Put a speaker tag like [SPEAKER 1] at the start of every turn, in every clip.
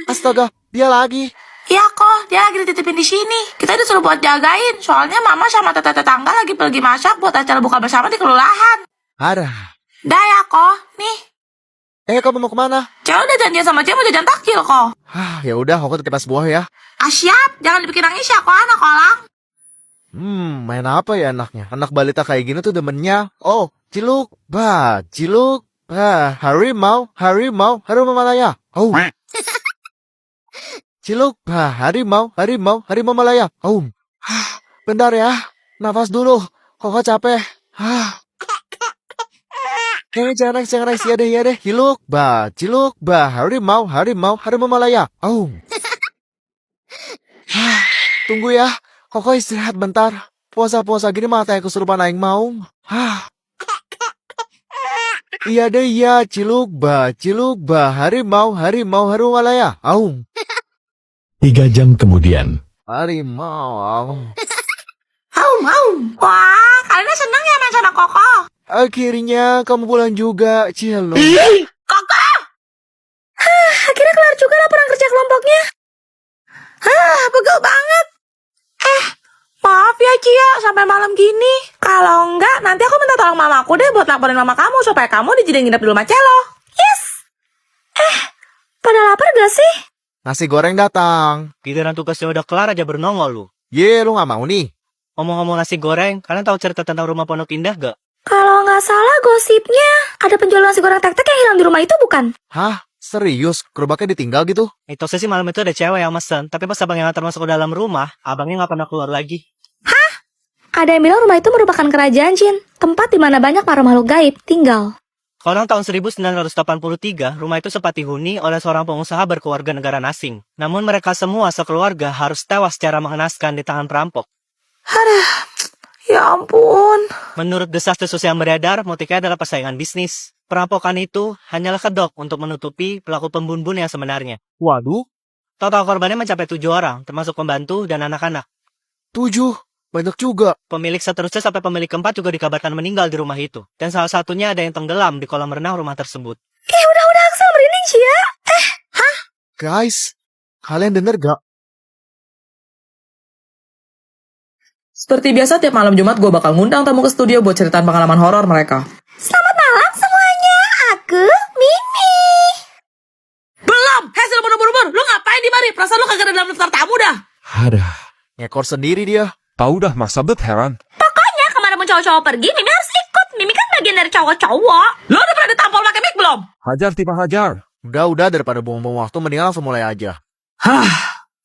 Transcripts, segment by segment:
[SPEAKER 1] Astaga, dia lagi.
[SPEAKER 2] Iya kok, dia lagi dititipin di sini. Kita disuruh buat jagain, soalnya mama sama tetangga lagi pergi masak buat acara buka bersama di kelurahan.
[SPEAKER 1] Ada.
[SPEAKER 2] Dah ya kok, nih.
[SPEAKER 1] Kamu mau kemana?
[SPEAKER 2] Cewek udah janjian sama dia mau jajan takjil kok.
[SPEAKER 1] Ya udah, aku titip es buah ya.
[SPEAKER 2] Ah siap, jangan dibikin nangis ya kok anak kolang.
[SPEAKER 1] Main apa ya anaknya? Anak balita kayak gini tuh demennya. Oh, ciluk, harimau, harimau Malaya. Oh. Ciluk, harimau Malaya. Oh. Bentar ya, nafas dulu. Kok capek. Jangan nangis, ya deh. Ciluk, harimau Malaya. Oh. Tunggu ya, Koko istirahat bentar. Puasa gini matanya kesurupan aing mau. Iya deh, iya. Ciluk, harimau Malaya. Aung.
[SPEAKER 3] 3 jam kemudian.
[SPEAKER 1] Harimau.
[SPEAKER 2] Aum. Wah, kalian senang ya main sama Koko?
[SPEAKER 1] Akhirnya kamu pulang juga, Cielo.
[SPEAKER 2] Koko! Akhirnya kelar juga laporan kerja kelompoknya. Pegel banget. Maaf ya Cia, sampai malam gini. Kalau enggak, nanti aku minta tolong mamaku deh buat laporin mama kamu supaya kamu dijadiin nginep di rumah Celo. Yes! Pada lapar gak sih?
[SPEAKER 1] Nasi goreng datang.
[SPEAKER 4] Giliran tugasnya udah kelar aja bernongol lu.
[SPEAKER 1] Lu gak mau nih?
[SPEAKER 4] Ngomong-ngomong nasi goreng, kalian tahu cerita tentang rumah Pondok Indah gak?
[SPEAKER 2] Kalau nggak salah gosipnya, ada penjual nasi goreng tek-tek yang hilang di rumah itu bukan?
[SPEAKER 1] Hah? Serius? Gerobaknya ditinggal gitu?
[SPEAKER 4] Mitosnya sih malam itu ada cewek yang mesen, tapi pas abangnya ngantar masuk ke dalam rumah, abangnya nggak pernah keluar lagi.
[SPEAKER 2] Ada yang bilang rumah itu merupakan kerajaan jin, tempat di mana banyak makhluk gaib tinggal.
[SPEAKER 4] Kalau tahun 1983, rumah itu sempat dihuni oleh seorang pengusaha berkeluarga negara asing. Namun mereka semua sekeluarga harus tewas secara mengenaskan di tangan perampok.
[SPEAKER 2] Ya ampun.
[SPEAKER 4] Menurut desas-desus yang beredar, motifnya adalah persaingan bisnis. Perampokan itu hanyalah kedok untuk menutupi pelaku pembunuh yang sebenarnya.
[SPEAKER 1] Waduh,
[SPEAKER 4] Total korbannya mencapai 7 orang, termasuk pembantu dan anak-anak.
[SPEAKER 1] 7. Banyak juga.
[SPEAKER 4] Pemilik seterusnya sampai pemilik keempat juga dikabarkan meninggal di rumah itu. Dan salah satunya ada yang tenggelam di kolam renang rumah tersebut.
[SPEAKER 2] Udah Axel merinding Cia.
[SPEAKER 1] Guys, kalian denger gak?
[SPEAKER 5] Seperti biasa tiap malam Jumat gue bakal ngundang tamu ke studio buat ceritaan pengalaman horor mereka.
[SPEAKER 2] Selamat malam semuanya, aku Mimi.
[SPEAKER 5] Belum! Hasil buru-buru, lu ngapain di mari? Perasaan lu kagak ada dalam daftar tamu dah.
[SPEAKER 1] Ngekor sendiri dia.
[SPEAKER 6] Tahu dah masa bet heran.
[SPEAKER 2] Pokoknya kemanapun cowok-cowok pergi, Mimi harus ikut. Mimi kan bagian dari cowok-cowok.
[SPEAKER 5] Lu udah pernah ditampol pakai mic belum?
[SPEAKER 6] Hajar tipe hajar.
[SPEAKER 1] Udah daripada buang-buang waktu, mendingan langsung mulai aja.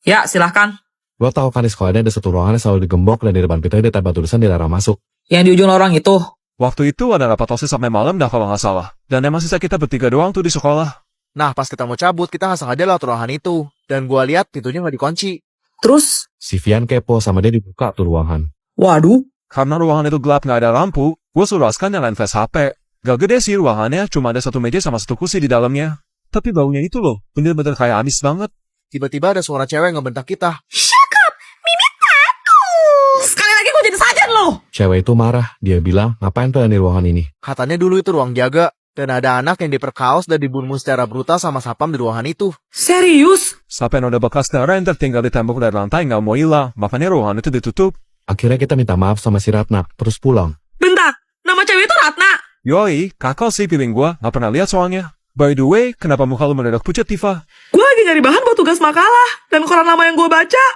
[SPEAKER 5] Ya, silahkan.
[SPEAKER 3] Lo tahu kan di sekolahnya ada satu ruangan yang selalu digembok dan di depan pintunya ditempel tulisan dilarang masuk.
[SPEAKER 5] Yang di ujung lorong itu.
[SPEAKER 6] Waktu itu ada rapat OSIS sampai malam dah kalau nggak salah. Dan emang sisa kita bertiga doang tuh di sekolah.
[SPEAKER 1] Nah, pas kita mau cabut, kita nggak sengaja lewat ruangan itu. Dan gua lihat pintunya nggak dikunci.
[SPEAKER 5] Terus,
[SPEAKER 3] Si Vian kepo sama dia dibuka tuh ruangan.
[SPEAKER 5] waduh,
[SPEAKER 6] Karena ruangan itu gelap nggak ada lampu, gue suruh Askan nyalain flash HP. Gak gede sih ruangannya, cuma ada satu meja sama satu kursi di dalamnya. Tapi baunya itu loh, bener-bener kayak amis banget.
[SPEAKER 1] Tiba-tiba ada suara cewek ngebentak kita.
[SPEAKER 2] Shut up, Mimi takut.
[SPEAKER 5] sekali lagi gue jadi sajen lo.
[SPEAKER 3] Cewek itu marah, dia bilang, ngapain kalian di ruangan ini?
[SPEAKER 1] Katanya dulu itu ruang jaga. Dan ada anak yang diperkaos dan dibunuh secara brutal sama sapam di ruangan itu.
[SPEAKER 5] Serius?
[SPEAKER 6] Sampai ada bekas darah yang tertinggal di tembok dan lantai nggak mau hilang, makanya ruangan itu ditutup.
[SPEAKER 3] Akhirnya kita minta maaf sama si Ratna, terus pulang.
[SPEAKER 5] Bentar, nama cewek itu Ratna.
[SPEAKER 6] Yoi, kakak sih feeling gue, nggak pernah lihat soalnya. By the way, kenapa muka lu mendadak pucat, Tifa?
[SPEAKER 5] Gue lagi nyari bahan buat tugas makalah. Dan koran lama yang gue baca.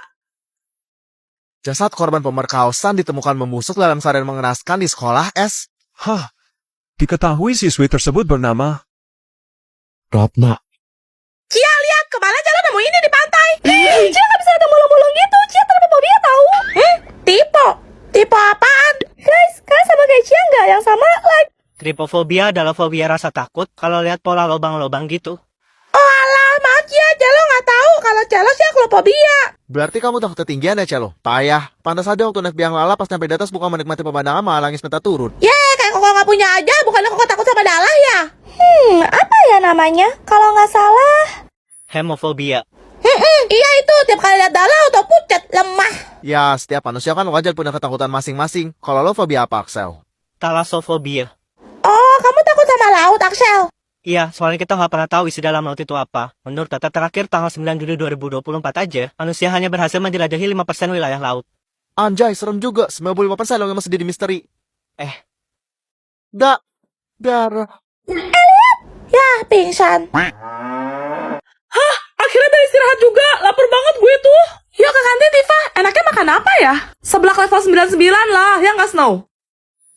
[SPEAKER 1] Jasad korban pemerkosaan ditemukan membusuk dalam keadaan mengenaskan di sekolah S.
[SPEAKER 6] Hah, diketahui siswi tersebut bernama...
[SPEAKER 3] Ratna.
[SPEAKER 2] Cia lihat, kemarin jalan nemu ini di pantai. Cia nggak bisa ada mulung-mulung gitu. Cia terlalu fobia tahu. Tipe apaan? Guys, kan sama kayak Cia nggak? Yang sama like.
[SPEAKER 4] Tripofobia adalah fobia rasa takut kalau lihat pola lubang-lubang gitu.
[SPEAKER 2] Oh alah, maaf Cia, Celo nggak tahu kalau Celo sih aklopobia.
[SPEAKER 1] Berarti kamu takut ketinggian ya, Celo? Payah. Pantas aja waktu naik biang lala pas nyampe di atas bukan menikmati pemandangan malah nangis minta turun.
[SPEAKER 2] Kayak Koko nggak punya aja, bukannya Koko takut sama Dalah ya? Apa ya namanya? Kalau nggak salah.
[SPEAKER 4] Hemofobia.
[SPEAKER 2] Iya itu, tiap kali lihat Dalah atau pucat, lemah.
[SPEAKER 1] Ya, setiap manusia kan wajar punya ketakutan masing-masing. Kalau lo fobia apa, Axel?
[SPEAKER 4] Talasofobia.
[SPEAKER 2] Oh, kamu takut sama laut, Axel?
[SPEAKER 4] Iya, soalnya kita nggak pernah tahu isi dalam laut itu apa. Menurut data terakhir tanggal 9 Juli 2024 aja, manusia hanya berhasil menjelajahi 5% wilayah laut.
[SPEAKER 1] Anjay, serem juga. 95% lo yang masih jadi misteri.
[SPEAKER 4] Eh.
[SPEAKER 1] Darah.
[SPEAKER 2] Ya, pingsan.
[SPEAKER 5] Akhirnya udah istirahat juga, lapar banget gue tuh. Yuk ke kantin, Tifa. Enaknya makan apa ya? Seblak level 99 lah, ya nggak Snow?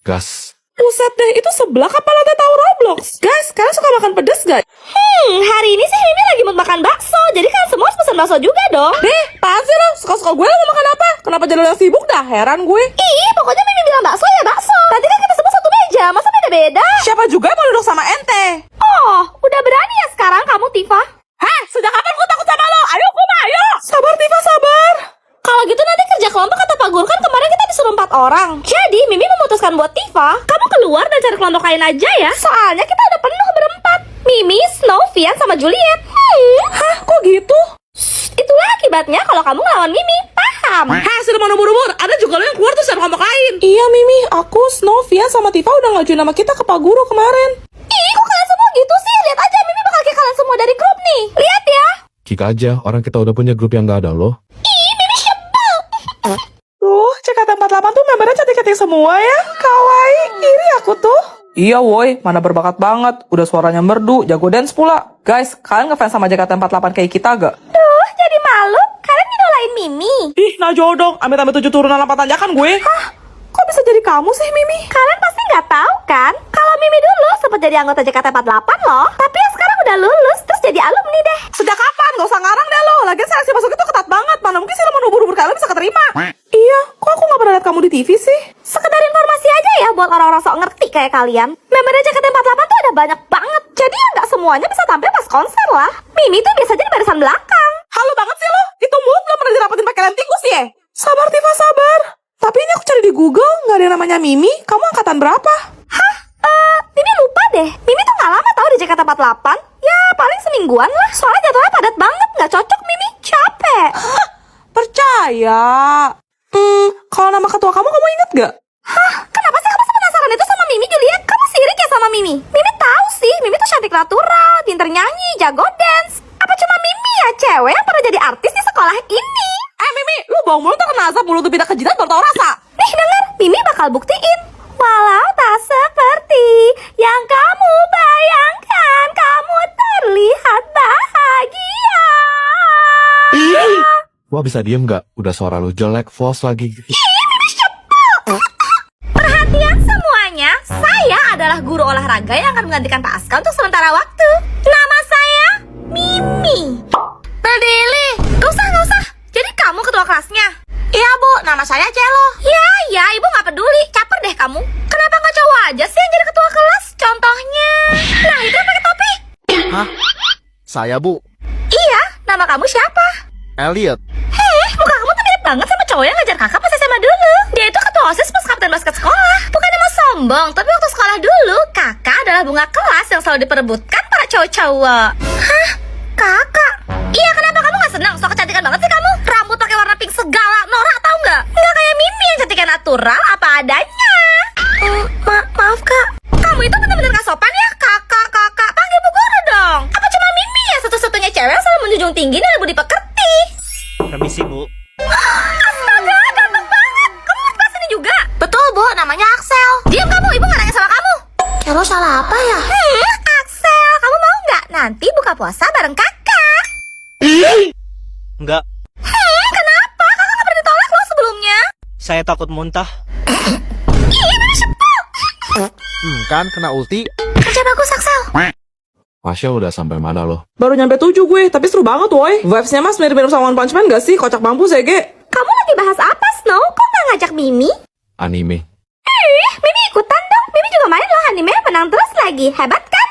[SPEAKER 3] Gas.
[SPEAKER 5] Buset deh, itu seblak apa latte tahu Roblox? Guys, kalian suka makan pedas gak?
[SPEAKER 2] Hari ini sih Mimi lagi mau makan bakso. Jadi kan semua harus pesan bakso juga dong.
[SPEAKER 5] Deh, apaan sih lo? Suka-suka gue lo mau makan apa? Kenapa jadi lo yang sibuk dah? Heran gue.
[SPEAKER 2] Ih, pokoknya Mimi bilang bakso ya bakso. Nanti kan kita semua satu meja, masa beda-beda?
[SPEAKER 5] Siapa juga yang mau duduk sama ente?
[SPEAKER 2] Oh, udah berani ya sekarang kamu, Tifa?
[SPEAKER 5] Hah? Sejak kapan gue takut sama lo? Ayo, gue mah ayo. Sabar, Tifa, sabar.
[SPEAKER 2] Kalau gitu nanti kerja kelompok kata Pak Guru kan kemarin kita disuruh 4 orang. Jadi Mimi memutuskan buat Tifa, kamu keluar dan cari kelompok lain aja ya. Soalnya kita udah penuh berempat. Mimi, Snow, Vian, sama Juliet.
[SPEAKER 5] Hah? Kok gitu?
[SPEAKER 2] Itulah akibatnya kalau kamu ngelawan Mimi. Paham?
[SPEAKER 5] Hah, sudah mau buru-buru. Ada juga lo yang keluar tuh cari kelompok lain. Iya, Mimi. Aku, Snow, Vian, sama Tifa udah ngajuin nama kita ke Pak Guru kemarin.
[SPEAKER 2] Ih, kok kalian semua gitu sih? Lihat aja, Mimi bakal kick kalian semua dari grup nih. Lihat ya.
[SPEAKER 3] Kick aja, orang kita udah punya grup yang gak ada loh.
[SPEAKER 5] Tuh, CKT48 tuh membernya cantik-cantik semua ya. Kawaii, iri aku tuh. Iya woi, mana berbakat banget. Udah suaranya merdu, jago dance pula. Guys, kalian ngefans sama JKT48 kayak kita gak?
[SPEAKER 2] Duh, jadi malu. Kalian ngidolain Mimi.
[SPEAKER 5] Ih, nah jodoh. Amit-amit 7 turunan 8 tanjakan gue. Hah? Kok bisa jadi kamu sih, Mimi?
[SPEAKER 2] Kalian pasti nggak tahu kan? Kalau Mimi dulu sempat jadi anggota JKT48 loh. Tapi yang sekarang udah lulus, terus jadi alumni deh.
[SPEAKER 5] Sejak kapan? Gak usah ngarang deh lo. Lagian seleksi masuk itu ketat banget. Mana mungkin sih lo mau ubur-ubur kalian bisa keterima. Iya, kok aku gak pernah lihat kamu di TV sih?
[SPEAKER 2] Sekedar informasi aja ya buat orang-orang sok ngerti kayak kalian. Membernya JKT48 tuh ada banyak banget. Jadi ya nggak semuanya bisa tampil pas konser lah. Mimi tuh biasanya di barisan belakang.
[SPEAKER 5] Halo banget sih lo. Itu mood lo pernah dirapetin pakai lem tikus ya? Sabar, Tifa, sabar. Tapi ini aku cari di Google, nggak ada yang namanya Mimi. Kamu angkatan berapa?
[SPEAKER 2] Hah? Mimi lupa deh. Mimi tuh nggak lama tau di JKT48. Ya paling semingguan lah. Soalnya jadwalnya padat banget. Nggak cocok Mimi. Capek.
[SPEAKER 5] Hah? Percaya. Kalau nama ketua kamu inget gak?
[SPEAKER 2] Hah? Kenapa sih kamu penasaran itu sama Mimi, Juliet? Kamu sirik ya sama Mimi? Mimi tahu sih. Mimi tuh cantik natural, pinter nyanyi, jago dance. Apa cuma Mimi ya cewek yang pernah jadi artis di sekolah ini?
[SPEAKER 5] Mimi, lu bau mulut terkena asap, mulut tuh pindah ke jidat baru tau rasa.
[SPEAKER 2] Nih denger, Mimi bakal buktiin. Walau tak seperti yang kamu bayangkan, kamu terlihat bahagia.
[SPEAKER 3] Wah, bisa diem gak? Udah suara lu jelek, false lagi.
[SPEAKER 2] Perhatian semuanya, saya adalah guru olahraga yang akan menggantikan Pak Aska untuk sementara waktu. Nama saya Mimi. Berdiri. Gak usah. Jadi kamu ketua kelasnya? Iya bu, nama saya Celo. Ya, ibu gak peduli. Caper deh kamu. Kenapa gak cowok aja sih yang jadi ketua kelas? Contohnya, nah itu yang pakai topi.
[SPEAKER 1] Hah? Saya, Bu.
[SPEAKER 2] Iya, nama kamu siapa?
[SPEAKER 1] Elliot.
[SPEAKER 2] Muka kamu tuh mirip banget sama cowok yang ngajar kakak pas SMA dulu. Dia itu ketua OSIS pas kapten basket sekolah. Bukannya mau sombong, tapi waktu sekolah dulu, kakak adalah bunga kelas yang selalu diperebutkan para cowok-cowok. Hah? Kakak? Iya, kenapa kamu gak senang? So kecantikan banget sih kamu. Rambut pakai warna pink segala, norak tau nggak? Nggak kayak Mimi yang cantiknya natural apa adanya. Maaf kak. Kamu itu benar-benar gak sopan ya, kakak. Panggil bu guru dong. Apa cuma Mimi ya satu-satunya cewek yang selalu menjunjung tinggi dan budi pekerti?
[SPEAKER 4] Permisi, Bu.
[SPEAKER 2] Astaga, ganteng banget. Kamu ngerti bahasa ini juga? Betul, Bu. Namanya Axel. Diam kamu, ibu gak nanya sama kamu. Celo salah apa ya? Axel, kamu mau nggak nanti buka puasa bareng kakak?
[SPEAKER 4] Enggak,
[SPEAKER 2] Kenapa? Kakak nggak pernah ditolak loh sebelumnya.
[SPEAKER 4] saya takut muntah.
[SPEAKER 1] Kan kena ulti.
[SPEAKER 2] Kerja bagus, Axel.
[SPEAKER 3] Masya udah sampai mana loh?
[SPEAKER 5] Baru nyampe 7 gue, tapi seru banget woi. Vibes-nya mas mirip-mirip sama One Punch Man gak sih? Kocak mampus ya, Ge.
[SPEAKER 2] Kamu lagi bahas apa, Snow? Kok nggak ngajak Mimi?
[SPEAKER 3] Anime.
[SPEAKER 2] Mimi ikutan dong. Mimi juga main loh anime, menang terus lagi. Hebat kan?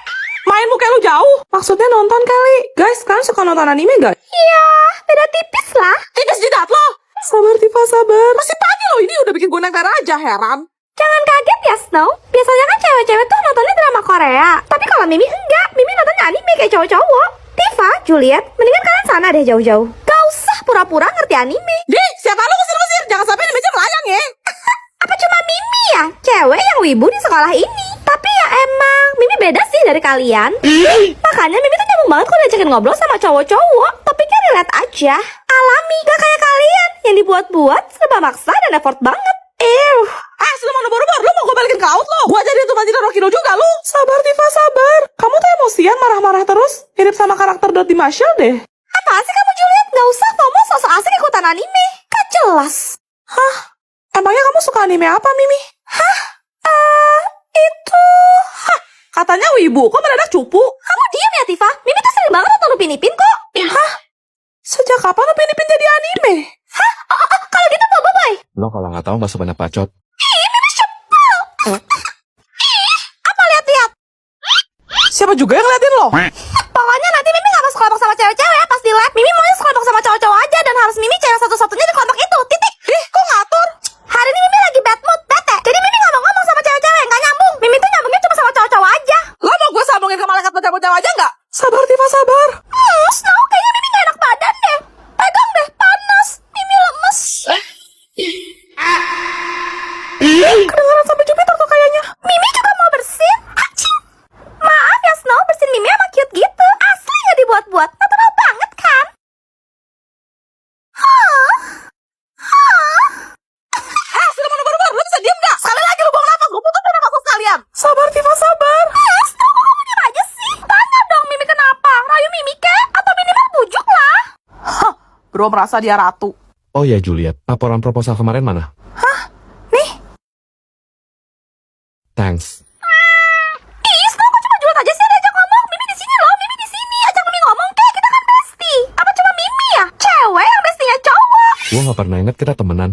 [SPEAKER 5] Main muka lu jauh. Maksudnya nonton kali. Guys, kalian suka nonton anime gak?
[SPEAKER 2] Iya, beda tipis lah.
[SPEAKER 5] Tipis jidat lo. Sabar, Tifa, sabar. Masih pagi loh, ini udah bikin gue naik darah aja, heran.
[SPEAKER 2] Jangan kaget ya, Snow. Biasanya kan cewek-cewek tuh nontonnya drama Korea. Tapi kalau Mimi enggak. Mimi nontonnya anime kayak cowok-cowok. Tifa, Juliet, mendingan kalian sana deh jauh-jauh. Gak usah pura-pura ngerti anime.
[SPEAKER 5] Dih, siapa lu Jangan sampai di meja melayang ya.
[SPEAKER 2] Apa cuma Mimi ya, cewek yang wibu di sekolah ini? Tapi Tapi ya emang, Mimi beda sih dari kalian. Makanya Mimi tuh nyambung banget kalau diajakin ngobrol sama cowok-cowok. Topiknya relate aja. Alami, gak kayak kalian. Yang dibuat-buat, serba maksa dan effort banget.
[SPEAKER 5] Sudah mana baru-baru lu mau gue balikin ke out lo. Gue jadi itu Manjiro Rokino juga lu. Sabar Tifa, sabar. Kamu tuh emosian marah-marah terus. Mirip sama karakter Dot di Marshall deh.
[SPEAKER 2] Apaan sih kamu Juliet? Gak usah FOMO sosok asik ikutan anime. Gak jelas.
[SPEAKER 5] Emangnya kamu suka anime apa, Mimi?
[SPEAKER 2] Itu...
[SPEAKER 5] Katanya wibu, kok mendadak cupu?
[SPEAKER 2] Kamu diam ya Tifa. Mimi tuh sering banget nonton Upin Ipin kok.
[SPEAKER 5] Sejak kapan Upin Ipin jadi anime?
[SPEAKER 2] Kalau gitu Bobo Boy.
[SPEAKER 3] Lo kalau nggak tahu nggak sebanyak bacot.
[SPEAKER 2] Apa lihat-lihat?
[SPEAKER 5] Siapa juga yang ngeliatin lo?
[SPEAKER 2] Pokoknya nanti Mimi gak masuk kelompok sama cewek-cewek ya pas di lab. Mimi maunya sekelompok sama cowok-cowok aja. Dan harus Mimi cewek satu-satunya di kelompok itu. Titik.
[SPEAKER 5] Kok ngatur?
[SPEAKER 2] Hari ini Mimi lagi bad mood, bete. Jadi Mimi gak mau ngomong sama cewek-cewek. Gak nyambung. Mimi tuh nyambungnya cuma sama cowok-cowok aja.
[SPEAKER 5] Lo mau gue sambungin ke malaikat bocah-bocah aja nggak? Sabar Tifa, sabar.
[SPEAKER 2] Snow, kayaknya Mimi gak enak badan deh. Pegang deh, panas. Mimi lemes.
[SPEAKER 5] Kedengaran sampai Jupiter tuh kayaknya.
[SPEAKER 2] Mimi juga mau bersin. Hacing. Maaf ya Snow, bersin Mimi emang cute gitu. Asli gak dibuat-buat. Natural banget kan?
[SPEAKER 5] Sudah mana baru-baru, lo bisa diem nggak? Sekali lagi lu buang nafas, gue putusin nafas lo sekalian. Sabar Tifa, sabar.
[SPEAKER 2] Snow, kok kamu diem aja sih? Tanya dong Mimi kenapa? Rayu Mimi kek? Atau minimal bujuk lah?
[SPEAKER 5] Bro merasa dia ratu.
[SPEAKER 3] Oh ya Juliet, laporan proposal kemarin mana?
[SPEAKER 2] Nih.
[SPEAKER 3] Thanks.
[SPEAKER 2] Snow, kok cuma Juliet aja sih yang diajak ngomong? Mimi di sini loh, Mimi di sini. Ajak Mimi ngomong kek, kita kan bestie. Apa cuma Mimi ya? Cewek yang bestinya cowok.
[SPEAKER 3] Gue nggak pernah ingat kita temenan.